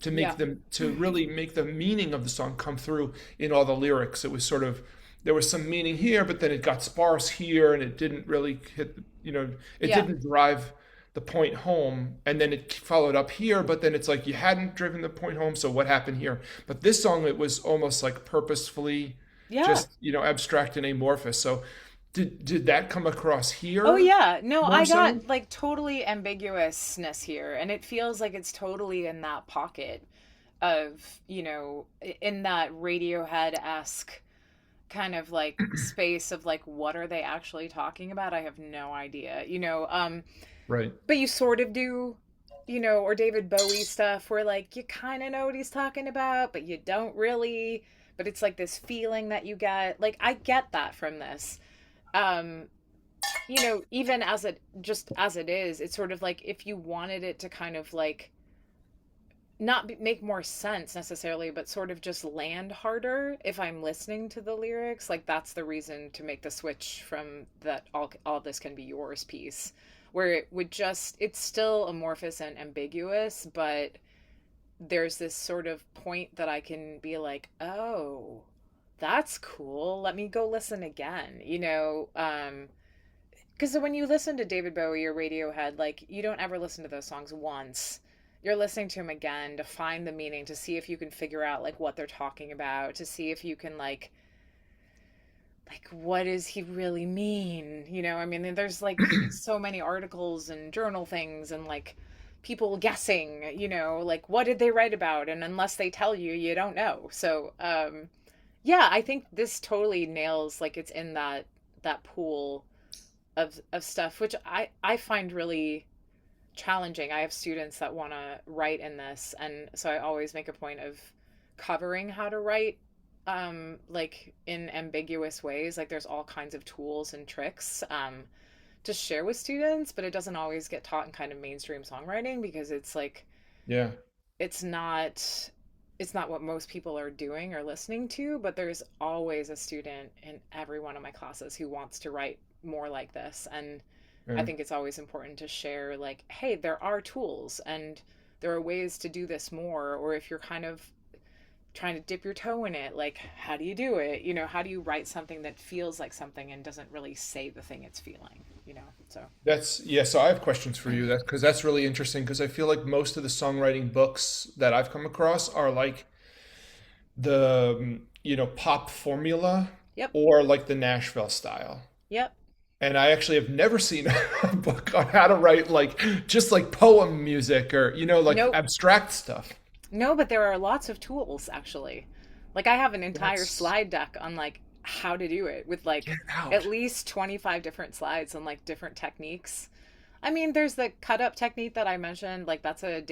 to Yeah. make them to really make the meaning of the song come through in all the lyrics. It was sort of there was some meaning here, but then it got sparse here, and it didn't really hit. It Yeah. didn't drive the point home, and then it followed up here, but then it's like you hadn't driven the point home, so what happened here? But this song, it was almost like purposefully Yeah. just abstract and amorphous. So did that come across Oh here yeah. No, more I so? got like totally ambiguousness here, and it feels like it's totally in that pocket of, in that Radiohead-esque kind of like space of like what are they actually talking about? I have no idea. Right. But you sort of do, or David Bowie stuff where like you kind of know what he's talking about, but you don't really. But it's like this feeling that you get. Like I get that from this. Um, even as it is, it's sort of like if you wanted it to kind of like not make more sense necessarily, but sort of just land harder if I'm listening to the lyrics. Like that's the reason to make the switch from that all this can be yours piece, where it would just it's still amorphous and ambiguous, but there's this sort of point that I can be like, oh, that's cool. Let me go listen again. Because when you listen to David Bowie or Radiohead, like you don't ever listen to those songs once. You're listening to them again to find the meaning, to see if you can figure out like what they're talking about, to see if you can like what does he really mean? I mean, there's like so many articles and journal things and like people guessing, like what did they write about? And unless they tell you, you don't know. So, yeah, I think this totally nails like it's in that pool of stuff, which I find really challenging. I have students that want to write in this, and so I always make a point of covering how to write like in ambiguous ways. Like there's all kinds of tools and tricks to share with students, but it doesn't always get taught in kind of mainstream songwriting because it's like Yeah. it's not it's not what most people are doing or listening to, but there's always a student in every one of my classes who wants to write more like this. And I Yeah. think it's always important to share like, hey, there are tools and there are ways to do this more, or if you're kind of trying to dip your toe in it, like how do you do it? How do you write something that feels like something and doesn't really say the thing it's feeling. So So I have questions for you, because that's really interesting, because I feel like most of the songwriting books that I've come across are like the pop formula yep. or like the Nashville style. Yep. And I actually have never seen a book on how to write like just like poem music or like Nope. abstract stuff. No, but there are lots of tools actually. Like I have an entire That's slide deck on like how to do it with like get at out. least 25 different slides and like different techniques. I mean, there's the cut up technique that I mentioned, like that's a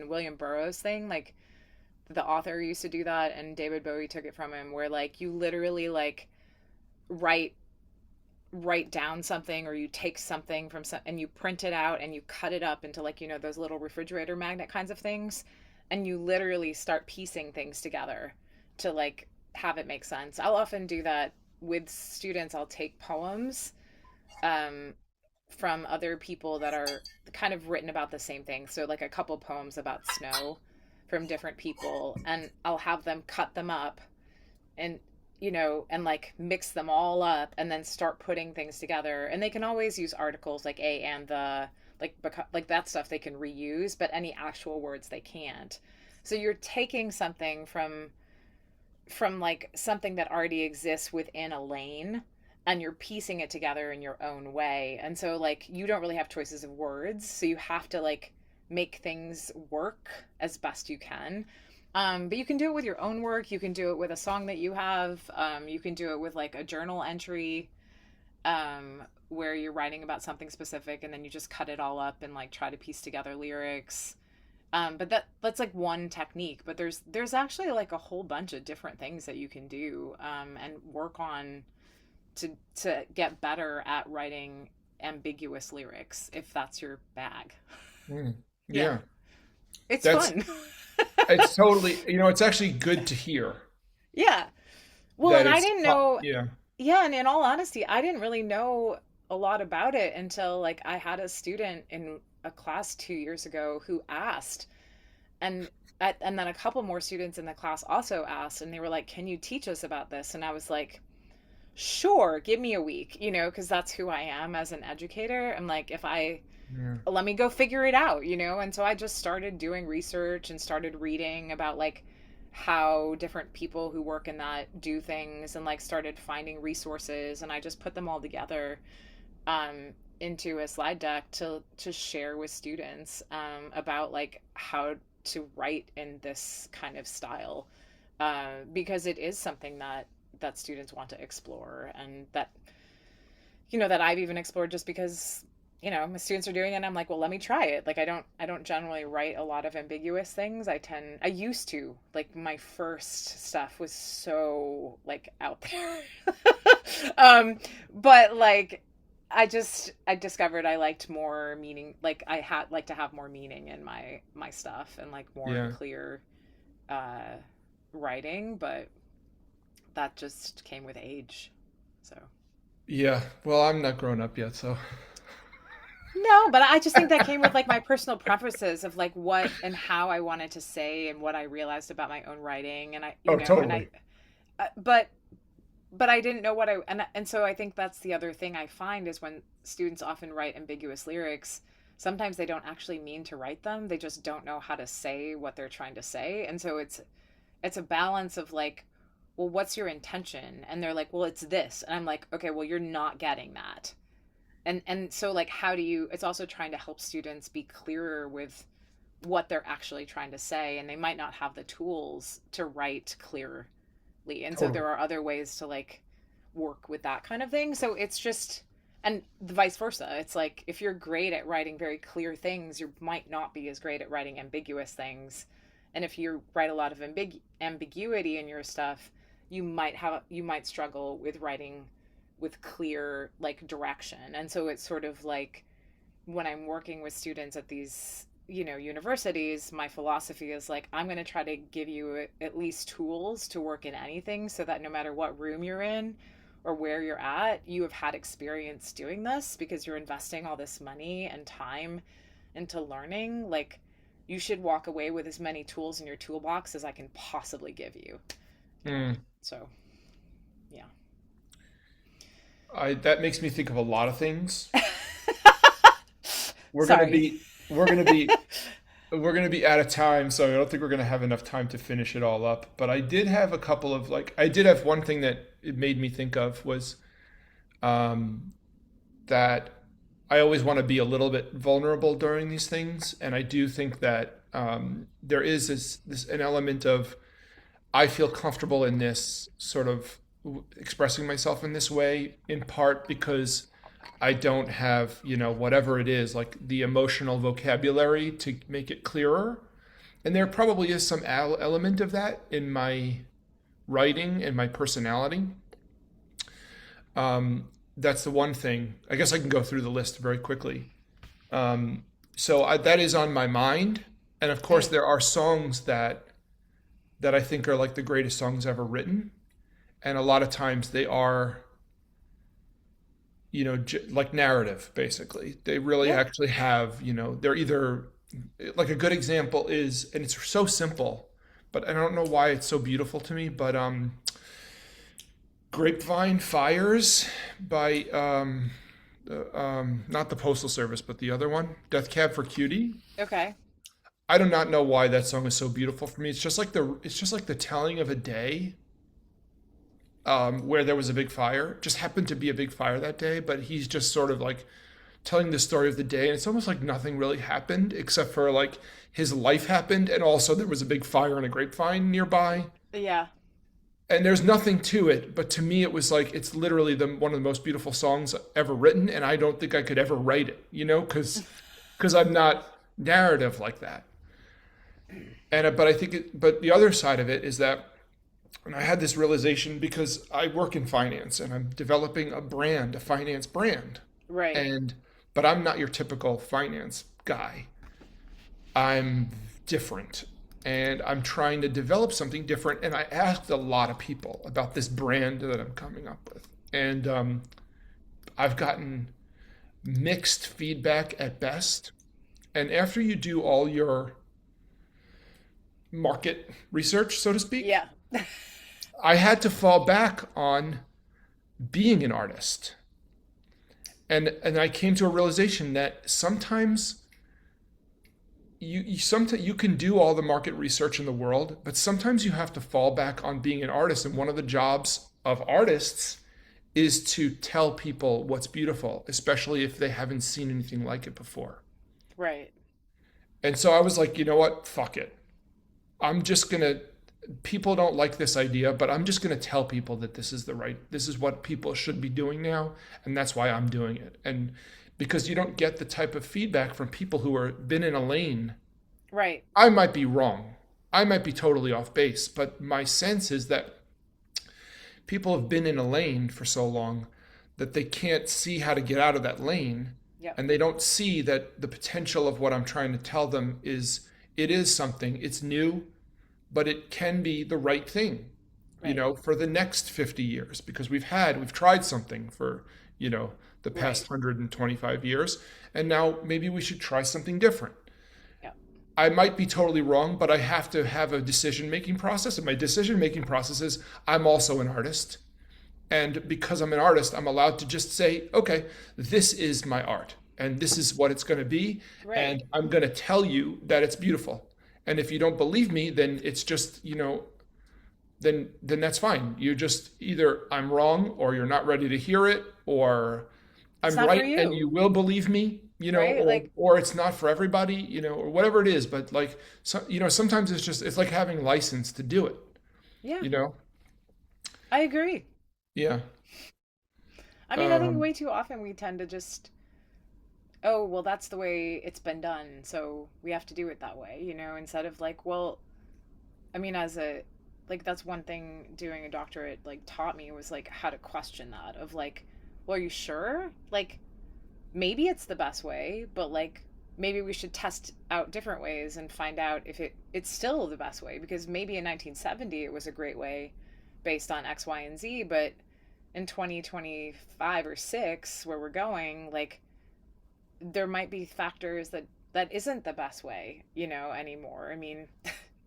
William Burroughs thing, like the author used to do that and David Bowie took it from him where like you literally like write write down something or you take something from some and you print it out and you cut it up into like those little refrigerator magnet kinds of things and you literally start piecing things together to like have it make sense. I'll often do that with students. I'll take poems um, from other people that are kind of written about the same thing, so like a couple poems about snow from different people, and I'll have them cut them up and and like mix them all up and then start putting things together. And they can always use articles like a and the, like that stuff they can reuse, but any actual words they can't. So you're taking something from like something that already exists within a lane and you're piecing it together in your own way. And so like you don't really have choices of words, so you have to like make things work as best you can. But you can do it with your own work. You can do it with a song that you have. You can do it with like a journal entry where you're writing about something specific and then you just cut it all up and like try to piece together lyrics. But that's like one technique. But there's actually like a whole bunch of different things that you can do and work on to get better at writing ambiguous lyrics if that's your bag. Mm, Yeah, yeah. it's That's fun. it's totally, it's actually good to hear Yeah. Well, that and I it's didn't know. yeah. Yeah, and in all honesty, I didn't really know a lot about it until like I had a student in a class 2 years ago who asked, and and then a couple more students in the class also asked, and they were like, can you teach us about this? And I was like, sure, give me a week, because that's who I am as an educator. I'm like, if I Yeah. let me go figure it out, and so I just started doing research and started reading about like how different people who work in that do things, and like started finding resources, and I just put them all together into a slide deck to share with students about like how to write in this kind of style, because it is something that students want to explore, and that that I've even explored, just because my students are doing it, and I'm like, well, let me try it. Like, I don't generally write a lot of ambiguous things. I used to, like, my first stuff was so like out there. But like I discovered I liked more meaning, like I had like to have more meaning in my stuff, and like more Yeah. clear uh writing, but that just came with age. So Yeah. Well, I'm not grown up yet, so. no, but I just think that came with like my personal preferences of like what and how I wanted to say, and what I realized about my own writing, and I Oh, and totally. I but I didn't know what I and so I think that's the other thing I find is when students often write ambiguous lyrics, sometimes they don't actually mean to write them. They just don't know how to say what they're trying to say. And so it's a balance of like, well, what's your intention? And they're like, well, it's this. And I'm like, okay, well, you're not getting that. And so like how do you, it's also trying to help students be clearer with what they're actually trying to say, and they might not have the tools to write clearly, and so Totally. there are other ways to like work with that kind of thing. So it's just, and the vice versa, it's like if you're great at writing very clear things, you might not be as great at writing ambiguous things. And if you write a lot of ambiguity in your stuff, you might struggle with writing with clear like direction. And so it's sort of like when I'm working with students at these universities, my philosophy is like, I'm going to try to give you at least tools to work in anything, so that no matter what room you're in or where you're at, you have had experience doing this, because you're investing all this money and time into learning. Like, you should walk away with as many tools in your toolbox as I can possibly give you, you know Mm. so yeah. I That makes me think of a lot of things. We're gonna Sorry. be we're gonna be we're gonna be out of time, so I don't think we're gonna have enough time to finish it all up. But I did have a couple of like I did have one thing that it made me think of was um, that I always want to be a little bit vulnerable during these things, and I do think that there is this an element of I feel comfortable in this sort of expressing myself in this way, in part because I don't have, whatever it is, like the emotional vocabulary to make it clearer. And there probably is some element of that in my writing and my personality. That's the one thing. I guess I can go through the list very quickly. That is on my mind. And of course, Mm. there are songs that I think are like the greatest songs ever written. And a lot of times they are, like narrative, basically. They really Yeah. actually have, they're either like a good example is, and it's so simple, but I don't know why it's so beautiful to me, but Grapevine Fires by, not the Postal Service, but the other one, Death Cab for Cutie. Okay. I do not know why that song is so beautiful for me. It's just like the telling of a day where there was a big fire. Just happened to be a big fire that day, but he's just sort of like telling the story of the day, and it's almost like nothing really happened except for like his life happened, and also there was a big fire in a grapevine nearby, Yeah. and there's nothing to it. But to me, it was like it's literally the one of the most beautiful songs ever written, and I don't think I could ever write it, because I'm not narrative like that. But I think but the other side of it is that, and I had this realization because I work in finance and I'm developing a finance brand. Right. And but I'm not your typical finance guy. I'm different. And I'm trying to develop something different. And I asked a lot of people about this brand that I'm coming up with. And I've gotten mixed feedback at best. And after you do all your market research, so to speak, Yeah. I had to fall back on being an artist. And I came to a realization that sometimes sometimes you can do all the market research in the world, but sometimes you have to fall back on being an artist. And one of the jobs of artists is to tell people what's beautiful, especially if they haven't seen anything like it before. Right. And so I was like, you know what? Fuck it. I'm just gonna people don't like this idea, but I'm just going to tell people that this is what people should be doing now, and that's why I'm doing it. And because you don't get the type of feedback from people who are been in a lane. Right. I might be wrong. I might be totally off base, but my sense is that people have been in a lane for so long that they can't see how to get out of that lane, Yep. and they don't see that the potential of what I'm trying to tell them is it is something, it's new, but it can be the right thing, Right. for the next 50 years, because we've tried something for, the past Right. 125 years, and now maybe we should try something different. Yep. I might be totally wrong, but I have to have a decision-making process, and my decision-making process is I'm also an artist. And because I'm an artist, I'm allowed to just say, okay, this is my art, and this is what it's going to be, Right. and I'm going to tell you that it's beautiful. And if you don't believe me, then it's just, then that's fine. You just either I'm wrong, or you're not ready to hear it, or It's I'm not for right and you. you will believe me, Right. Like, or it's not for everybody, or whatever it is. But like, so, sometimes it's like having license to do it, yeah, you know? I agree. Yeah. I mean, I think Um, way too often we tend to just, oh, well, that's the way it's been done, so we have to do it that way, instead of like, well, I mean, like, that's one thing doing a doctorate, like, taught me was like how to question that of like, well, are you sure? Like, maybe it's the best way, but like, maybe we should test out different ways and find out if it's still the best way, because maybe in 1970 it was a great way based on X, Y, and Z, but in 2025 or 6 where we're going, like, there might be factors that isn't the best way, anymore. I mean,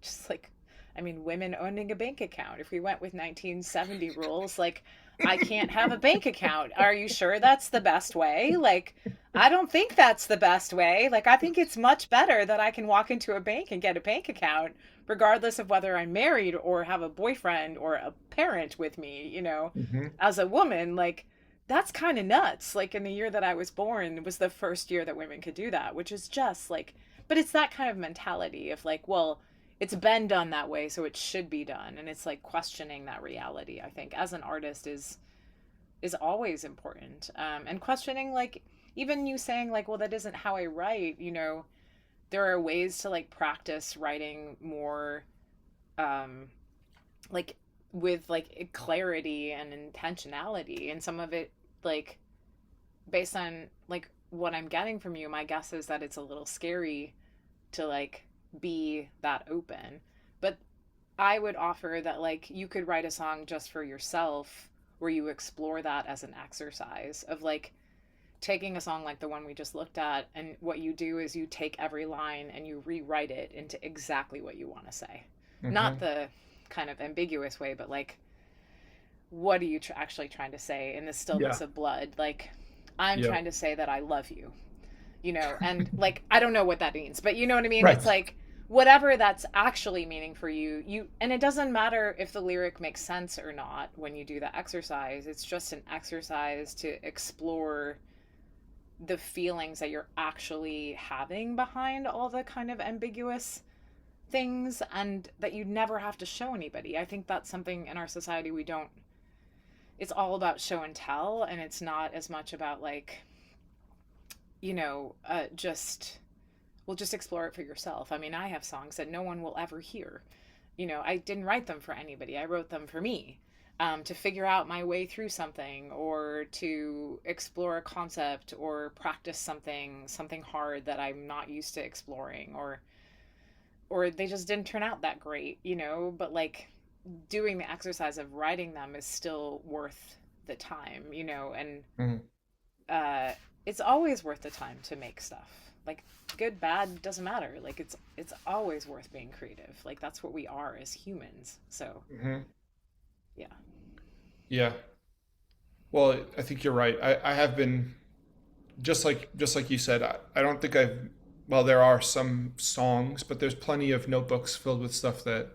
just like, I mean, women owning a bank account. If we went with 1970 rules, like, I can't have a bank account. Are you sure that's the best way? Like, I don't think that's the best way. Like, I think it's much better that I can walk into a bank and get a bank account, regardless of whether I'm married or have a boyfriend or a parent with me, mhm. as a woman. Like, that's kind of nuts. Like, in the year that I was born was the first year that women could do that, which is just like, but it's that kind of mentality of like, well, it's been done that way, so it should be done. And it's like questioning that reality, I think, as an artist is always important. And questioning, like, even you saying like, well, that isn't how I write, there are ways to like practice writing more, um, like, with like clarity and intentionality, and some of it, like, based on like what I'm getting from you, my guess is that it's a little scary to like be that open. But I would offer that like you could write a song just for yourself where you explore that as an exercise of like taking a song like the one we just looked at, and what you do is you take every line and you rewrite it into exactly what you want to say. Not Mhm. the kind of ambiguous way, but like, what are you actually trying to say in the Yeah. stillness of blood? Like, I'm Yeah. trying to say that I love you, and like, I don't know what that means, but you know what I mean? It's Right. like, whatever that's actually meaning for you, and it doesn't matter if the lyric makes sense or not when you do the exercise. It's just an exercise to explore the feelings that you're actually having behind all the kind of ambiguous things, and that you never have to show anybody. I think that's something in our society we don't, it's all about show and tell, and it's not as much about like, just, well, just explore it for yourself. I mean, I have songs that no one will ever hear. I didn't write them for anybody. I wrote them for me, to figure out my way through something, or to explore a concept, or practice something hard that I'm not used to exploring, or they just didn't turn out that great, but like, doing the exercise of writing them is still worth the time, and Mhm. uh it's always worth the time to make stuff. like good, bad, doesn't matter. Like it's always worth being creative. Like that's what we are as humans. So Hmm. yeah. Yeah. Well, I think you're right. I have been just like you said. I don't think I've. Well, there are some songs, but there's plenty of notebooks filled with stuff that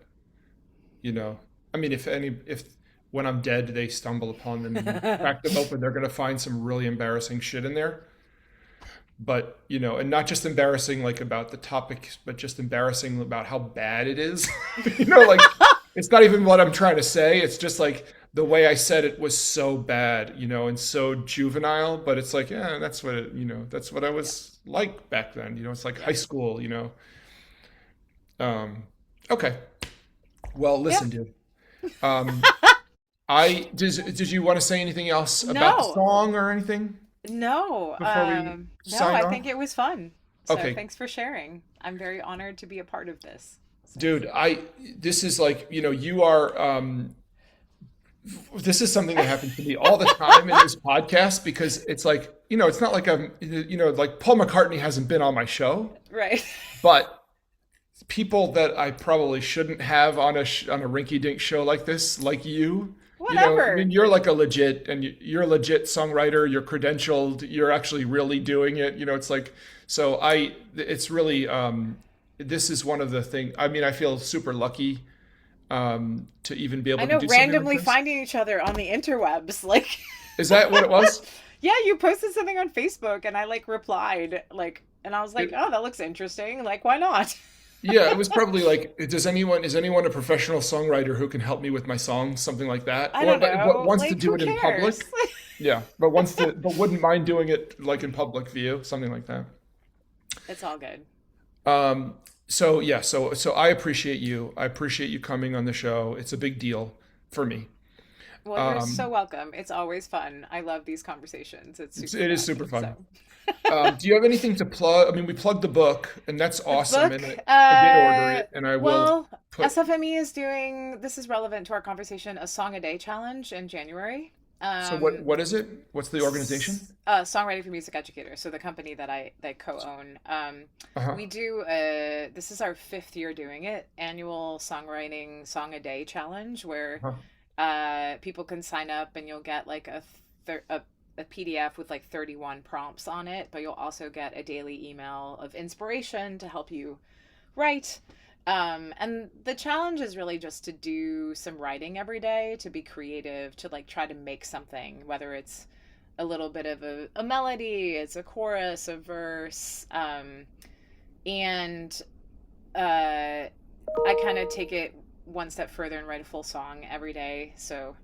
you know. I mean, if when I'm dead they stumble upon them and crack them open, they're gonna find some really embarrassing shit in there. But and not just embarrassing like about the topic, but just embarrassing about how bad it is. Like it's not even what I'm trying to say. It's just like the way I said it was so bad, and so juvenile. But it's like, yeah, that's what that's what I Yeah. was like back then. It's like high Yep. school. Um, okay. Well, Yep. listen, dude. Um, I did you want to say anything else about the No. song or anything No. before we No, sign I off? think it was fun. So Okay, thanks for sharing. I'm very honored to be a part of this. So dude, this is like, you are this is something that happens to me all the time in this podcast because it's like, it's not like like Paul McCartney hasn't been on my show, right. but people that I probably shouldn't have on on a rinky-dink show like this, like you, I mean, Whatever. you're like a legit, and you're a legit songwriter, you're credentialed, you're actually really doing it, it's like, so it's really, this is one of the things, I mean, I feel super lucky to even be I able to know, do something like randomly this. finding each other on the interwebs. Like, Is that what it was? yeah, you posted something on Facebook and I like replied, like, and I was like, It, oh, that looks interesting. Like, why not? yeah, it was probably like, is anyone a professional songwriter who can help me with my songs, something like that, I or don't but know. wants to Like, do who it in cares? public? Yeah, but wouldn't mind doing it like in public view, something like that. It's all good. So yeah, so I appreciate you. I appreciate you coming on the show. It's a big deal for me. Well, you're so Um, welcome. It's always fun. I love these conversations. It's super it is fun. super So, fun. Do you have anything to plug? I mean, we plugged the book, and that's the awesome. book, And I did order it, and I will well, put. SFME is doing, this is relevant to our conversation, a song a day challenge in January. So what is it? What's the organization? Songwriting for Music Educator, so the company that co-own. Uh-huh. We do this is our fifth year doing it, annual songwriting song a day challenge, where Uh-huh. people can sign up and you'll get like a PDF with like 31 prompts on it, but you'll also get a daily email of inspiration to help you write. And the challenge is really just to do some writing every day, to be creative, to like try to make something, whether it's a little bit of a melody, it's a chorus, a verse, and I kind of take it one step further and write a full song every day. So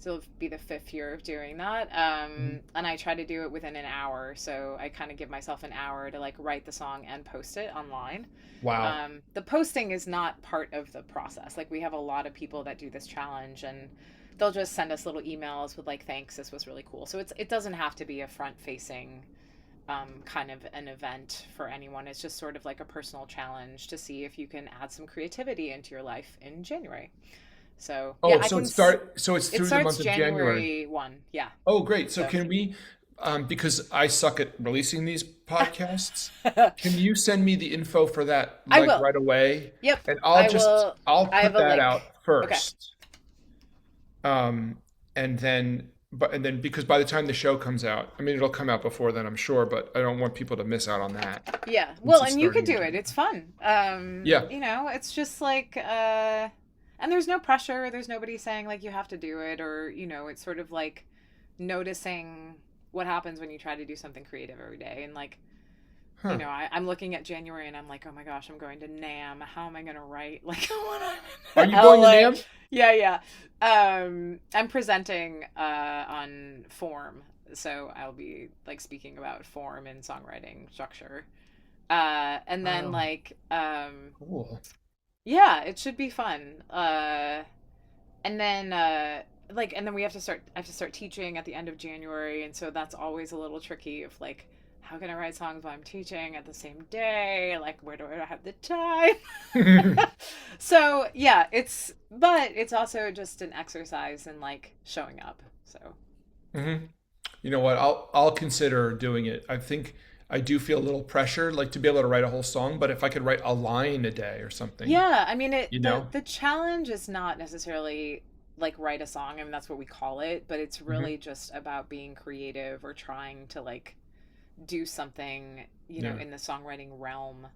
it'll be the fifth year of doing that. And I try to do it within an hour. So I kind of give myself an hour to like write the song and post it online. Wow. The posting is not part of the process. Like we have a lot of people that do this challenge and they'll just send us little emails with like, thanks, this was really cool. So it doesn't have to be a front facing kind of an event for anyone. It's just sort of like a personal challenge to see if you can add some creativity into your life in January. So yeah, Oh, I so can. it's It through the starts month of January. January 1. Yeah. Oh, great. So So can we, because I suck at releasing these podcasts, can you send me the info for that I like will. right away? Yep. And I will. I'll I have put a that out link. Okay. first. And then because by the time the show comes out, I mean it'll come out before then, I'm sure, but I don't want people to miss out on that Yeah. since Well, it's and you could starting in do it. January. It's fun. Yeah. It's just like and there's no pressure. There's nobody saying like you have to do it or, it's sort of like noticing what happens when you try to do something creative every day and like Huh. I'm looking at January and I'm like, oh my gosh, I'm going to NAM. How am I going to write like when I'm Are in you going to LA? NAMM? Yeah, yeah. I'm presenting on form, so I'll be like speaking about form and songwriting structure. And then Oh, like cool. yeah, it should be fun. And then and then I have to start teaching at the end of January, and so that's always a little tricky of like how can I write songs while I'm teaching at the same day? Like where do I have the time? So yeah, but it's also just an exercise in like showing up. So Hmm. You know what? I'll consider doing it. I think I do feel a little pressure, like to be able to write a whole song. But if I could write a line a day or something, Yeah, I mean you the know? challenge is not necessarily like write a song. I mean that's what we call it, but it's Hmm. really just about being creative or trying to like do something, Yeah, in the songwriting realm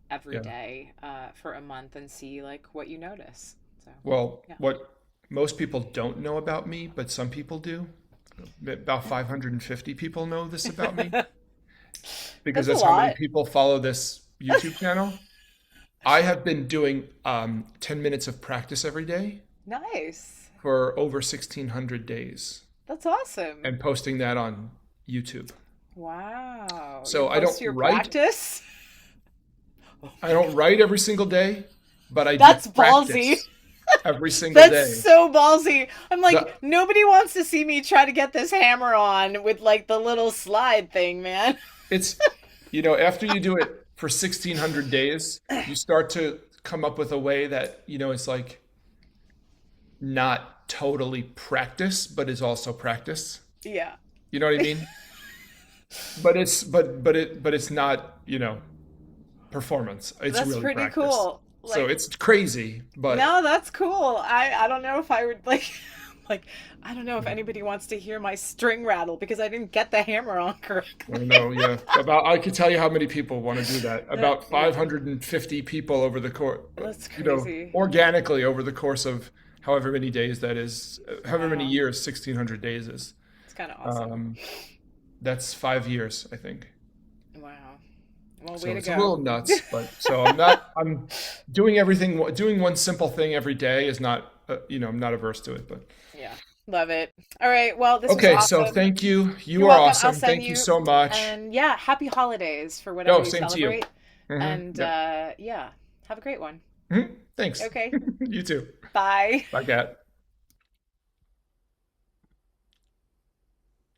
every yeah. day for a month and see like what you notice. So, Well, yeah. what most people don't know about me, but some people do, about 550 people know this about me because That's a that's how many lot. people follow this YouTube channel. I have been doing 10 minutes of practice every day Nice. for over 1,600 days That's awesome. and posting that on YouTube. Wow. You'll So post your practice? I don't write every single day, but I do That's ballsy. practice every single That's day. so ballsy. I'm like, The, nobody wants to see me try to get this hammer on with like the little slide thing, man. it's, after you do it for 1,600 days, you start to come up with a way that, it's like not totally practice, but is also practice. Yeah. You know what I mean? But it's not, performance. It's That's really pretty practice. cool. So Like, it's crazy, but no, that's cool. I don't know if I would like like I don't know if yeah. anybody wants to hear my string rattle because I didn't get the hammer on I don't correctly. know, yeah. I could tell you how many people want to do that. About Yeah, 550 people over the course, that's crazy. organically over the course of however many days that is, however many Wow. years 1,600 days is. It's kind of awesome. Um, that's 5 years, I think. Wow. Well, way So to it's a go. little nuts, but so I'm doing one simple thing every day is not, I'm not averse to it, but Yeah. Love it. All right. Well, this was okay. So awesome. thank you. You You're are welcome. I'll awesome. send Thank you you. so much. And yeah, happy holidays for whatever Oh, you same to you. celebrate. And Yep. yeah, have a great one. Thanks. Okay. You too. Bye. Bye, Kat.